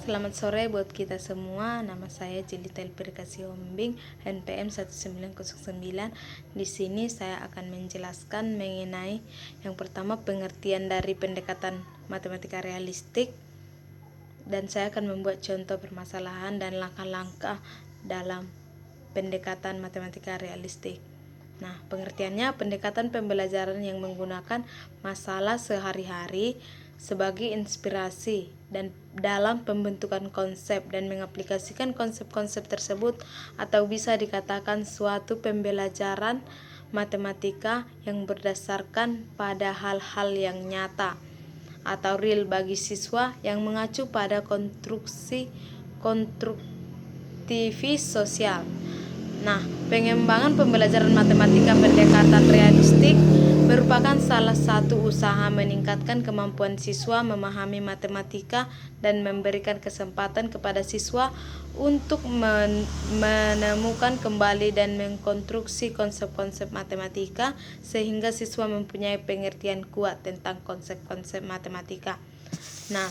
Selamat sore buat kita semua. Nama saya Jelita Elpirkasi Hombing, NPM 1909. Di sini saya akan menjelaskan mengenai yang pertama pengertian dari pendekatan matematika realistik, dan saya akan membuat contoh permasalahan dan langkah-langkah dalam pendekatan matematika realistik. Nah, pengertiannya pendekatan pembelajaran yang menggunakan masalah sehari-hari sebagai inspirasi dan dalam pembentukan konsep dan mengaplikasikan konsep-konsep tersebut, atau bisa dikatakan suatu pembelajaran matematika yang berdasarkan pada hal-hal yang nyata atau real bagi siswa yang mengacu pada konstruktivis sosial. Nah, pengembangan pembelajaran matematika pendekatan realistik merupakan salah satu usaha meningkatkan kemampuan siswa memahami matematika dan memberikan kesempatan kepada siswa untuk menemukan kembali dan mengkonstruksi konsep-konsep matematika sehingga siswa mempunyai pengertian kuat tentang konsep-konsep matematika. Nah,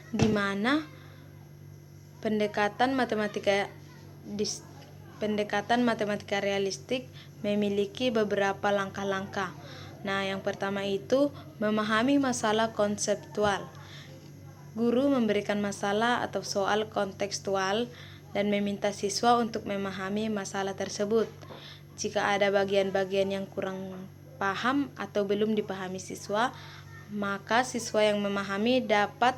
di mana pendekatan matematika realistik memiliki beberapa langkah-langkah. Nah, yang pertama itu memahami masalah konseptual. Guru memberikan masalah atau soal kontekstual dan meminta siswa untuk memahami masalah tersebut. Jika ada bagian-bagian yang kurang paham atau belum dipahami siswa, maka siswa yang memahami dapat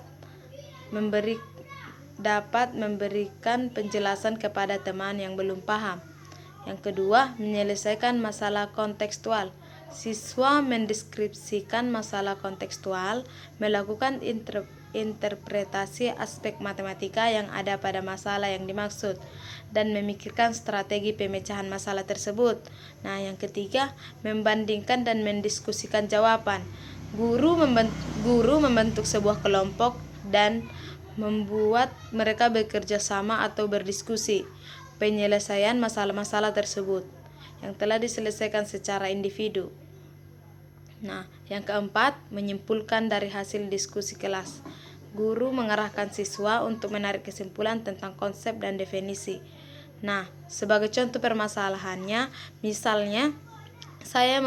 memberikan penjelasan kepada teman yang belum paham. Yang kedua, menyelesaikan masalah kontekstual. Siswa mendeskripsikan masalah kontekstual, melakukan interpretasi aspek matematika yang ada pada masalah yang dimaksud, dan memikirkan strategi pemecahan masalah tersebut. Nah, yang ketiga, membandingkan dan mendiskusikan jawaban. Guru membentuk sebuah kelompok dan membuat mereka bekerja sama atau berdiskusi penyelesaian masalah-masalah tersebut yang telah diselesaikan secara individu. Nah, yang keempat, menyimpulkan dari hasil diskusi kelas. Guru mengarahkan siswa untuk menarik kesimpulan tentang konsep dan definisi. Nah, sebagai contoh permasalahannya, misalnya saya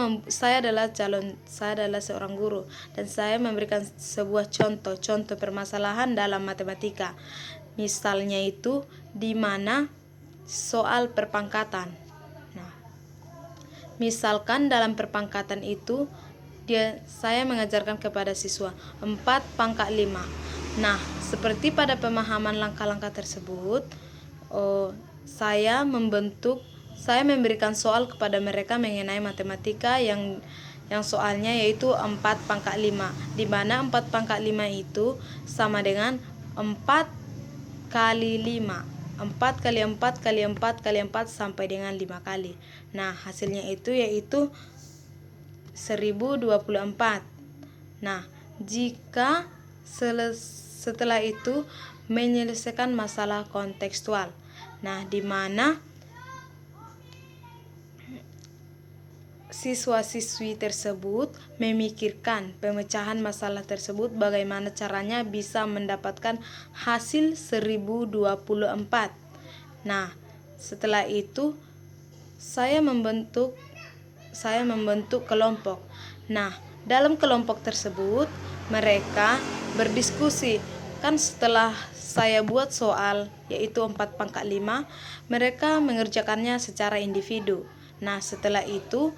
adalah seorang guru dan saya memberikan sebuah contoh permasalahan dalam matematika. Misalnya itu di mana soal perpangkatan. Nah, misalkan dalam perpangkatan itu saya mengajarkan kepada siswa 4/5. Nah, seperti pada pemahaman langkah-langkah tersebut, saya memberikan soal kepada mereka mengenai matematika yang soalnya yaitu 4/5, di mana 4/5 itu sama dengan 4 kali 5. 4 kali 4 kali 4 kali 4 sampai dengan 5 kali. Nah, hasilnya itu yaitu 1024. Nah, jika setelah itu menyelesaikan masalah kontekstual. Nah, di mana siswa-siswi tersebut memikirkan pemecahan masalah tersebut, bagaimana caranya bisa mendapatkan hasil 1024. Nah, setelah itu saya membentuk kelompok. Nah, dalam kelompok tersebut mereka berdiskusi. Kan setelah saya buat soal yaitu 4/5, mereka mengerjakannya secara individu. Nah, setelah itu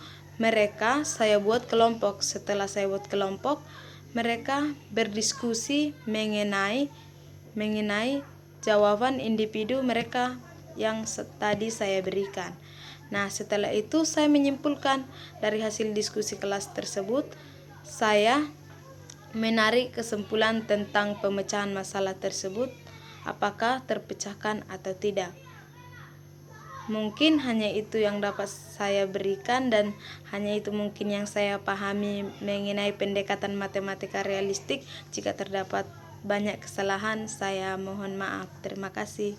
saya buat kelompok. Setelah saya buat kelompok, mereka berdiskusi mengenai jawaban individu mereka yang tadi saya berikan. Nah, setelah itu saya menyimpulkan dari hasil diskusi kelas tersebut, saya menarik kesimpulan tentang pemecahan masalah tersebut, apakah terpecahkan atau tidak. Mungkin hanya itu yang dapat saya berikan, dan hanya itu mungkin yang saya pahami mengenai pendekatan matematika realistik. Jika terdapat banyak kesalahan, saya mohon maaf. Terima kasih.